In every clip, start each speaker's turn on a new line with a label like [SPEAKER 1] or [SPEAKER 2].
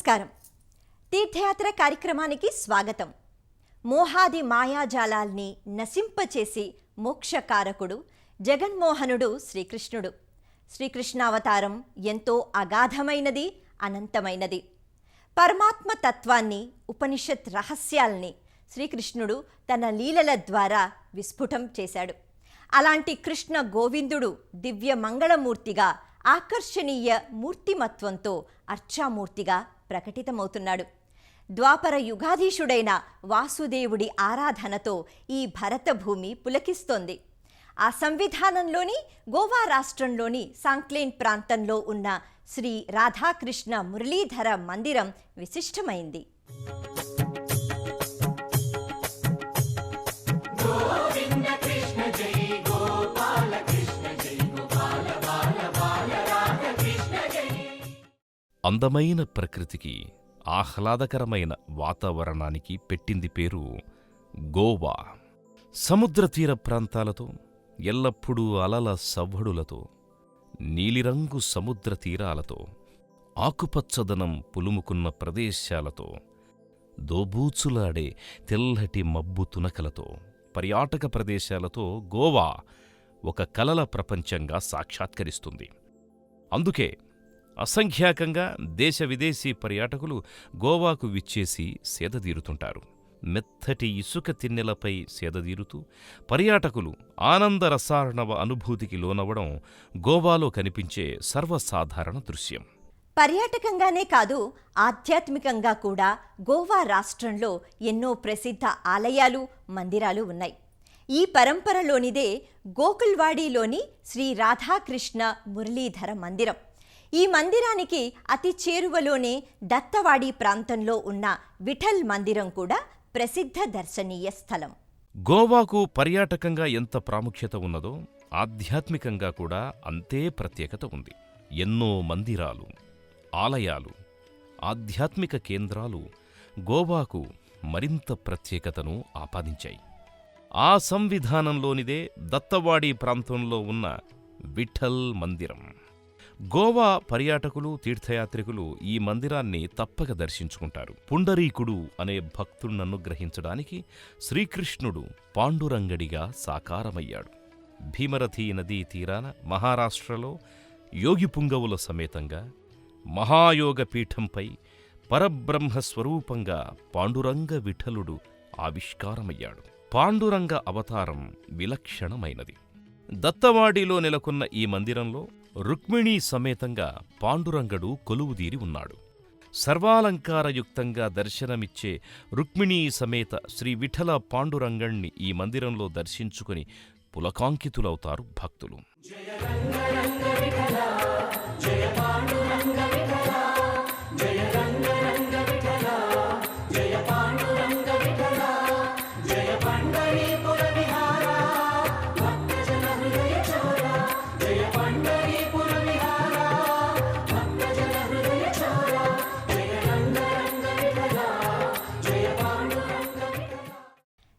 [SPEAKER 1] నమస్కారం. తీర్థయాత్ర కార్యక్రమానికి స్వాగతం. మోహాది మాయాజాలాల్ని నశింపచేసి మోక్షకారకుడు జగన్మోహనుడు శ్రీకృష్ణుడు. శ్రీకృష్ణావతారం ఎంతో అగాధమైనది, అనంతమైనది. పరమాత్మ తత్వాన్ని, ఉపనిషత్ రహస్యాల్ని శ్రీకృష్ణుడు తన లీలల ద్వారా విస్ఫుటం చేశాడు. అలాంటి కృష్ణ గోవిందుడు దివ్య మంగళమూర్తిగా, ఆకర్షణీయ మూర్తిమత్వంతో అర్చామూర్తిగా ప్రకటితమవుతున్నాడు. ద్వాపర యుగాధీశుడైన వాసుదేవుడి ఆరాధనతో ఈ భరతభూమి పులకిస్తోంది. ఆ సంవిధానంలోని గోవా రాష్ట్రంలోని సాంక్లేన్ ప్రాంతంలో ఉన్న శ్రీ రాధాకృష్ణ మురళీధర మందిరం విశిష్టమైంది.
[SPEAKER 2] అందమైన ప్రకృతికి, ఆహ్లాదకరమైన వాతావరణానికి పెట్టింది పేరు గోవా. సముద్ర తీర ప్రాంతాలతో, ఎల్లప్పుడూ అలల సవ్వడులతో, నీలిరంగు సముద్ర తీరాలతో, ఆకుపచ్చదనం పులుముకున్న ప్రదేశాలతో, దోబూచులాడే తెల్లటి మబ్బు తునకలతో, పర్యాటక ప్రదేశాలతో గోవా ఒక కలల ప్రపంచంగా సాక్షాత్కరిస్తుంది. అందుకే అసంఖ్యాకంగా దేశ విదేశీ పర్యాటకులు గోవాకు విచ్చేసి సేదదీరుతుంటారు. మెత్తటి ఇసుక తిన్నెలపై సేదదీరుతూ పర్యాటకులు ఆనందరసార్ణవ అనుభూతికి లోనవ్వడం గోవాలో కనిపించే సర్వసాధారణ దృశ్యం.
[SPEAKER 1] పర్యాటకంగానే కాదు, ఆధ్యాత్మికంగా కూడా గోవా రాష్ట్రంలో ఎన్నో ప్రసిద్ధ ఆలయాలు, మందిరాలు ఉన్నాయి. ఈ పరంపరలోనిదే గోకుల్వాడీలోని శ్రీ రాధాకృష్ణ మురళీధర మందిరం. ఈ మందిరానికి అతి చేరువలోనే దత్తవాడి ప్రాంతంలో ఉన్న విఠల్ మందిరం కూడా ప్రసిద్ధ దర్శనీయ స్థలం.
[SPEAKER 2] గోవాకు పర్యాటకంగా ఎంత ప్రాముఖ్యత ఉన్నదో ఆధ్యాత్మికంగా కూడా అంతే ప్రత్యేకత ఉంది. ఎన్నో మందిరాలు, ఆలయాలు, ఆధ్యాత్మిక కేంద్రాలు గోవాకు మరింత ప్రత్యేకతను ఆపాదించాయి. ఆ సంవిధానంలోనిదే దత్తవాడి ప్రాంతంలో ఉన్న విఠల్ మందిరం. గోవా పర్యాటకులు, తీర్థయాత్రికులు ఈ మందిరాన్ని తప్పక దర్శించుకుంటారు. పుండరీకుడు అనే భక్తుణ్ణను గ్రహించడానికి శ్రీకృష్ణుడు పాండురంగడిగా సాకారమయ్యాడు. భీమరథీ నదీ తీరాన మహారాష్ట్రలో యోగిపుంగవుల సమేతంగా మహాయోగ పీఠంపై పరబ్రహ్మస్వరూపంగా పాండురంగ విఠలుడు ఆవిష్కారమయ్యాడు. పాండురంగ అవతారం విలక్షణమైనది. దత్తవాడిలో నెలకొన్న ఈ మందిరంలో రుక్మిణీ సమేతంగా పాండురంగడు కొలువుదీరి ఉన్నాడు. సర్వాలంకారయుక్తంగా దర్శనమిచ్చే రుక్మిణీ సమేత శ్రీ విఠల పాండురంగణ్ణి ఈ మందిరంలో దర్శించుకుని పులకాంకితులవుతారు భక్తులు.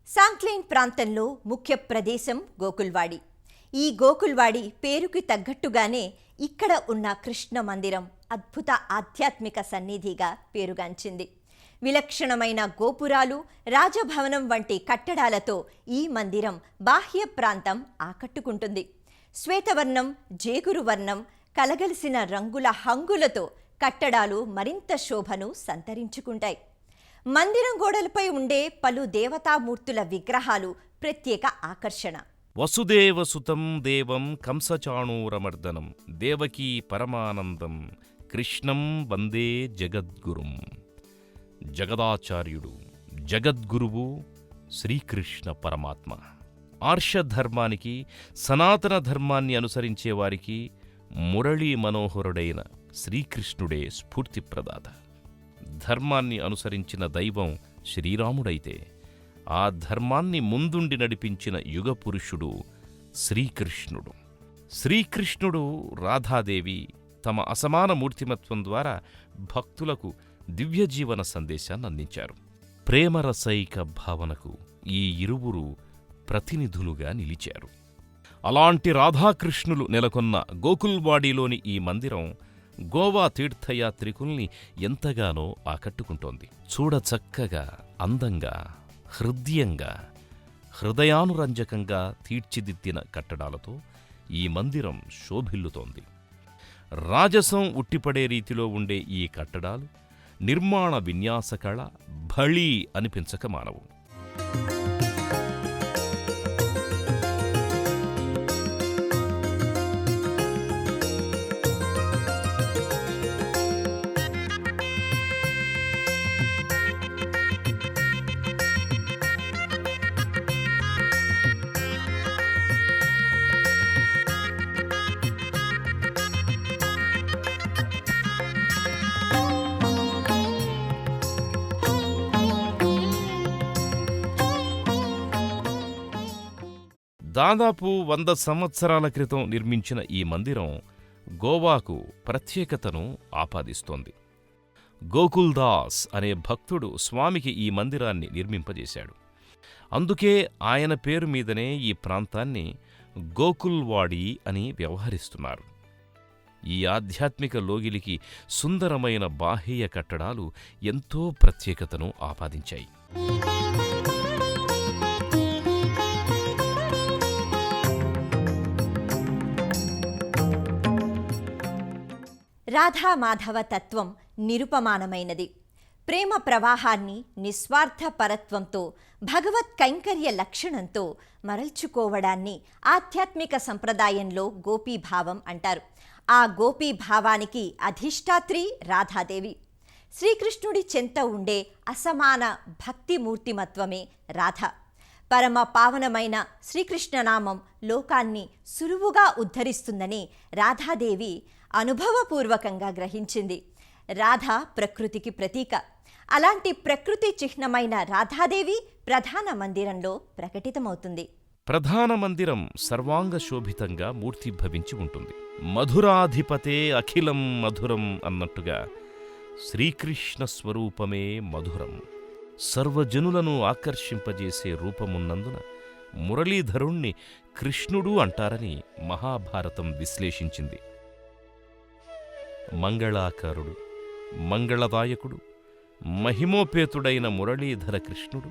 [SPEAKER 1] సాంక్లేన్ ప్రాంతంలో ముఖ్య ప్రదేశం గోకుల్వాడి. ఈ గోకుల్వాడి పేరుకి తగ్గట్టుగానే ఇక్కడ ఉన్న కృష్ణ మందిరం అద్భుత ఆధ్యాత్మిక సన్నిధిగా పేరుగాంచింది. విలక్షణమైన గోపురాలు, రాజభవనం వంటి కట్టడాలతో ఈ మందిరం బాహ్య ప్రాంతం ఆకట్టుకుంటుంది. శ్వేతవర్ణం, జేగురు వర్ణం కలగలిసిన రంగుల హంగులతో కట్టడాలు మరింత శోభను సంతరించుకుంటాయి. మందిరం గోడలపై ఉండే పలు దేవతామూర్తుల విగ్రహాలు ప్రత్యేక ఆకర్షణ.
[SPEAKER 2] వసుదేవసుతం దేవం కంసచాణూరమర్దనం దేవకీ పరమానందం కృష్ణం వందే జగద్గురుం. జగదాచార్యుడు, జగద్గురువు శ్రీకృష్ణ పరమాత్మ. ఆర్షధర్మానికి, సనాతన ధర్మాన్ని అనుసరించేవారికి మురళీ మనోహరుడైన శ్రీకృష్ణుడే స్ఫూర్తిప్రదాత. ధర్మాన్ని అనుసరించిన దైవం శ్రీరాముడైతే ఆ ధర్మాన్ని ముందుండి నడిపించిన యుగపురుషుడు శ్రీకృష్ణుడు. శ్రీకృష్ణుడు, రాధాదేవి తమ అసమాన మూర్తిమత్వం ద్వారా భక్తులకు దివ్యజీవన సందేశాన్ని అందించారు. ప్రేమరసైక భావనకు ఈ ఇరువురు ప్రతినిధులుగా నిలిచారు. అలాంటి రాధాకృష్ణులు నెలకొన్న గోకుల్వాడీలోని ఈ మందిరం గోవా తీర్థయాత్రికుల్ని ఎంతగానో ఆకట్టుకుంటోంది. చూడచక్కగా, అందంగా, హృద్యంగా, హృదయానురంజకంగా తీర్చిదిద్దిన కట్టడాలతో ఈ మందిరం శోభిల్లుతోంది. రాజసం ఉట్టిపడే రీతిలో ఉండే ఈ కట్టడాలు నిర్మాణ విన్యాస కళ భళీ అనిపించక మానవు. దాదాపు 100 సంవత్సరాల క్రితం నిర్మించిన ఈ మందిరం గోవాకు ప్రత్యేకతను ఆపాదిస్తోంది. గోకుల్దాస్ అనే భక్తుడు స్వామికి ఈ మందిరాన్ని నిర్మింపజేశాడు. అందుకే ఆయన పేరు మీదనే ఈ ప్రాంతాన్ని గోకుల్వాడి అని వ్యవహరిస్తున్నారు. ఈ ఆధ్యాత్మిక లోగిలికి సుందరమైన బాహ్య కట్టడాలు ఎంతో ప్రత్యేకతను ఆపాదించాయి.
[SPEAKER 1] రాధామాధవ తత్వం నిరుపమానమైనది. ప్రేమ ప్రవాహాన్ని నిస్వార్థ పరత్వంతో, భగవత్ కైంకర్య లక్షణంతో మరల్చుకోవడాన్ని ఆధ్యాత్మిక సంప్రదాయంలో గోపీభావం అంటారు. ఆ గోపీభావానికి అధిష్టాత్రి రాధాదేవి. శ్రీకృష్ణుడి చెంత ఉండే అసమాన భక్తిమూర్తిమత్వమే రాధ. పరమ పావనమైన శ్రీకృష్ణనామం లోకాన్ని సులువుగా ఉద్ధరిస్తుందని రాధాదేవి అనుభవపూర్వకంగా గ్రహించింది. రాధ ప్రకృతికి ప్రతీక. అలాంటి ప్రకృతి చిహ్నమైన రాధాదేవి ప్రధాన మందిరంలో ప్రకటితమవుతుంది.
[SPEAKER 2] ప్రధాన మందిరం సర్వాంగ శోభితంగా మూర్తిభవించి ఉంటుంది. మధురాధిపతే అఖిలం మధురం అన్నట్టుగా శ్రీకృష్ణ స్వరూపమే మధురం. సర్వజనులను ఆకర్షింపజేసే రూపమున్నందున మురళీధరుణ్ణి కృష్ణుడు అంటారని మహాభారతం విశ్లేషించింది. మంగళాకారుడు, మంగళదాయకుడు, మహిమోపేతుడైన మురళీధర కృష్ణుడు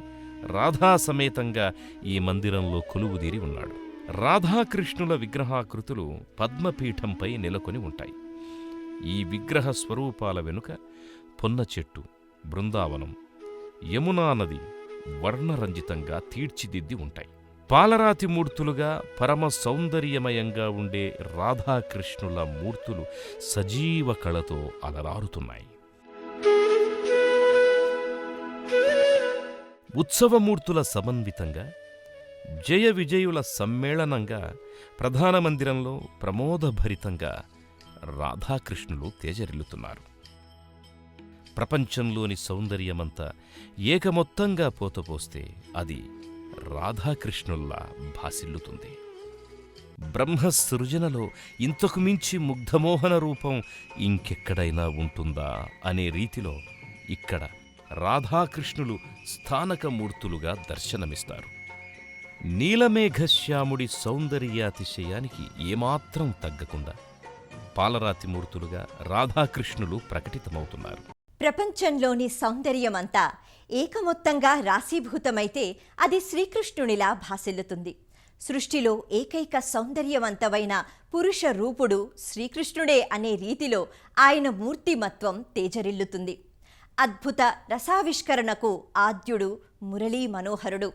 [SPEAKER 2] రాధాసమేతంగా ఈ మందిరంలో కొలువుదీరి ఉన్నాడు. రాధాకృష్ణుల విగ్రహాకృతులు పద్మపీఠంపై నెలకొని ఉంటాయి. ఈ విగ్రహ స్వరూపాల వెనుక పొన్న చెట్టు, బృందావనం, యమునా నది వర్ణరంజితంగా తీర్చిదిద్ది ఉంటాయి. పాలరాతి మూర్తులుగా పరమ సౌందర్యమయంగా ఉండే రాధాకృష్ణుల మూర్తులు సజీవ కళతో అలరారుతున్నాయి. ఉత్సవమూర్తుల సమన్వితంగా, జయ విజయుల సమ్మేళనంగా ప్రధాన మందిరంలో ప్రమోదభరితంగా రాధాకృష్ణులు తేజరిల్లుతున్నారు. ప్రపంచంలోని సౌందర్యమంతా ఏకమొత్తంగా పోతపోస్తే అది రాధాకృష్ణుల్లా భాసిల్లుతుంది. బ్రహ్మసృజనలో ఇంతకు మించి ముగ్ధమోహన రూపం ఇంకెక్కడైనా ఉంటుందా అనే రీతిలో ఇక్కడ రాధాకృష్ణులు స్థానకమూర్తులుగా దర్శనమిస్తారు. నీలమేఘశ్యాముడి సౌందర్యాతిశయానికి ఏమాత్రం తగ్గకుండా పాలరాతి మూర్తులుగా రాధాకృష్ణులు ప్రకటితమవుతున్నారు.
[SPEAKER 1] ప్రపంచంలోని సౌందర్యమంతా ఏకమొత్తంగా రాశీభూతమైతే అది శ్రీకృష్ణునిలా భాసిల్లుతుంది. సృష్టిలో ఏకైక సౌందర్యవంతమైన పురుష రూపుడు శ్రీకృష్ణుడే అనే రీతిలో ఆయన మూర్తిమత్వం తేజరిల్లుతుంది. అద్భుత రసావిష్కరణకు ఆద్యుడు మురళీ మనోహరుడు.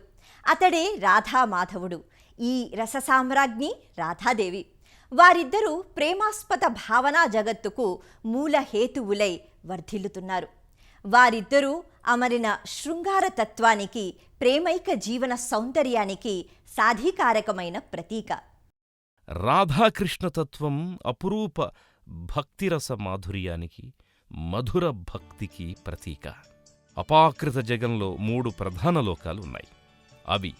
[SPEAKER 1] అతడే రాధామాధవుడు. ఈ రససామ్రాజ్ఞి రాధాదేవి. వారిద్దరూ ప్రేమాస్పద భావనా జగత్తుకు మూలహేతువులై వర్ధిల్లుతున్నారు. వారిద్దరూ అమరిన శృంగార తత్వానికి, ప్రేమైక జీవన సౌందర్యానికి సాధికారకమైన ప్రతీక.
[SPEAKER 2] రాధాకృష్ణతత్వం అపురూప భక్తిరస మాధుర్యానికి, మధుర భక్తికి ప్రతీక. అపాకృత జగంలో 3 ప్రధాన లోకాలున్నాయి. అవి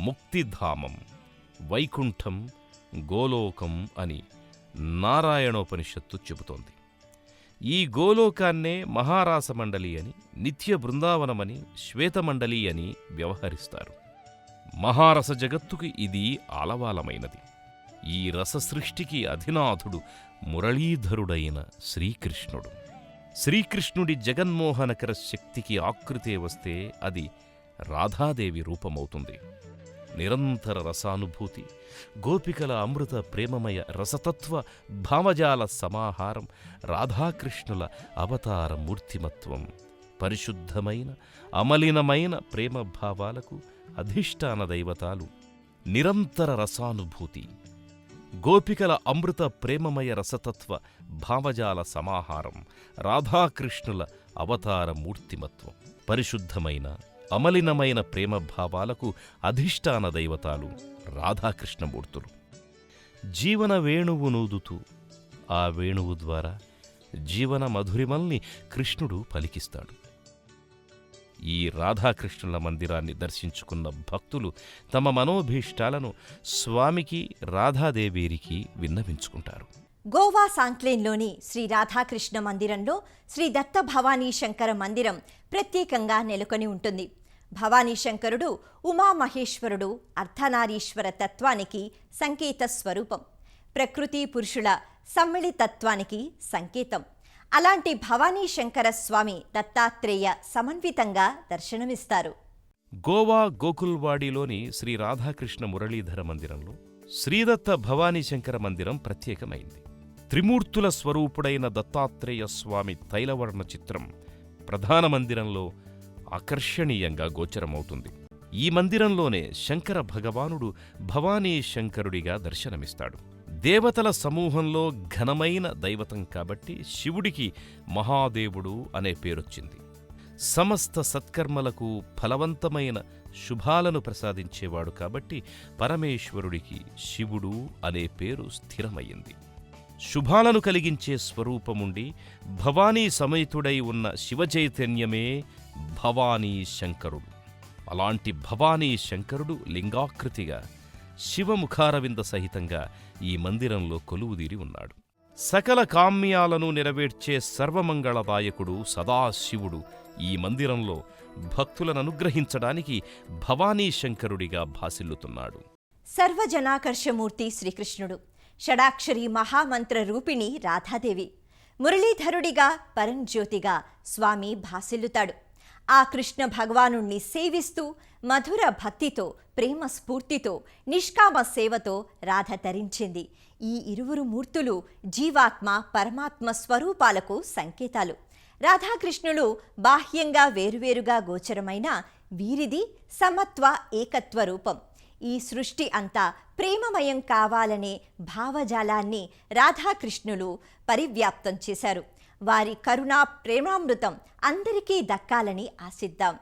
[SPEAKER 2] ముక్తిధామం, వైకుంఠం, గోలోకం అని నారాయణోపనిషత్తు చెబుతోంది. ఈ గోలోకాన్నే మహారాసమండలి అని, నిత్య బృందావనమని, శ్వేతమండలి అని వ్యవహరిస్తారు. మహారస జగత్తుకి ఇది ఆలవాలమైనది. ఈ రససృష్టికి అధినాథుడు మురళీధరుడైన శ్రీకృష్ణుడు. శ్రీకృష్ణుడి జగన్మోహనకర శక్తికి ఆకృతే వస్తే అది రాధాదేవి రూపమవుతుంది. నిరంతర రసానుభూతి, గోపికల అమృత ప్రేమమయ రసతత్వ భావజాల సమాహారం, రాధాకృష్ణుల అవతార మూర్తిమత్వం, పరిశుద్ధమైన అమలినమైన ప్రేమభావాలకు అధిష్టాన దైవతాలు. నిరంతర రసానుభూతి, గోపికల అమృత ప్రేమమయ రసతత్వ భావజాల సమాహారం, రాధాకృష్ణుల అవతార మూర్తిమత్వం, పరిశుద్ధమైన అమలినమైన ప్రేమభావాలకు అధిష్టాన దైవతాలు రాధాకృష్ణమూర్తులు. జీవన వేణువు నూదుతూ ఆ వేణువు ద్వారా జీవన మధురిమల్ని కృష్ణుడు పలికిస్తాడు. ఈ రాధాకృష్ణుల మందిరాన్ని దర్శించుకున్న భక్తులు తమ మనోభీష్టాలను స్వామికి, రాధాదేవేరికి విన్నవించుకుంటారు.
[SPEAKER 1] గోవా సాంక్లేన్లోని శ్రీ రాధాకృష్ణ మందిరంలో శ్రీ దత్త భవానీ శంకర మందిరం ప్రత్యేకంగా నెలకొని ఉంటుంది. భవానీ శంకరుడు ఉమామహేశ్వరుడు అర్ధనారీశ్వర తత్వానికి సంకేత స్వరూపం, ప్రకృతి పురుషుల సమ్మిళితత్వానికి సంకేతం. అలాంటి భవానీ శంకర స్వామి దత్తాత్రేయ సమన్వితంగా దర్శనమిస్తారు.
[SPEAKER 2] గోవా గోకుల్వాడిలోని శ్రీ రాధాకృష్ణ మురళీధర మందిరంలో శ్రీదత్త భవానీ శంకర మందిరం ప్రత్యేకమైంది. త్రిమూర్తుల స్వరూపుడైన దత్తాత్రేయ స్వామి తైలవర్ణ చిత్రం ప్రధాన మందిరంలో ఆకర్షణీయంగా గోచరమవుతుంది. ఈ మందిరంలోనే శంకర భగవానుడు భవానీ శంకరుడిగా దర్శనమిస్తాడు. దేవతల సమూహంలో ఘనమైన దైవతం కాబట్టి శివుడికి మహాదేవుడు అనే పేరొచ్చింది. సమస్త సత్కర్మలకు ఫలవంతమైన శుభాలను ప్రసాదించేవాడు కాబట్టి పరమేశ్వరుడికి శివుడు అనే పేరు స్థిరమయ్యింది. శుభాలను కలిగించే స్వరూపముండి భవానీ సమేతుడై ఉన్న శివచైతన్యమే భవానీ శంకరుడు. అలాంటి భవానీ శంకరుడు లింగాకృతిగా శివముఖారవింద సహితంగా ఈ మందిరంలో కొలువుదీరి ఉన్నాడు. సకల కామ్యాలను నెరవేర్చే సర్వమంగళదాయకుడు సదాశివుడు ఈ మందిరంలో భక్తులను అనుగ్రహించడానికి భవానీ శంకరుడిగా భాసిల్లుతున్నాడు.
[SPEAKER 1] సర్వజనాకర్షమూర్తి శ్రీకృష్ణుడు, షడాక్షరి మహామంత్ర రూపిణి రాధాదేవి, మురళీధరుడిగా పరంజ్యోతిగా స్వామి భాసిల్లుతాడు. ఆ కృష్ణ భగవానుణ్ణి సేవిస్తూ మధుర భక్తితో, ప్రేమ స్ఫూర్తితో, నిష్కామ సేవతో రాధ తరించింది. ఈ ఇరువురు మూర్తులు జీవాత్మ పరమాత్మ స్వరూపాలకు సంకేతాలు. రాధాకృష్ణులు బాహ్యంగా వేరువేరుగా గోచరమైన వీరిది సమత్వ ఏకత్వ రూపం. ఈ సృష్టి అంతా ప్రేమమయం కావాలనే భావజాలాన్ని రాధాకృష్ణులు పరివ్యాప్తం చేశారు. వారి కరుణా ప్రేమామృతం అందరికీ దక్కాలని ఆశిద్దాం.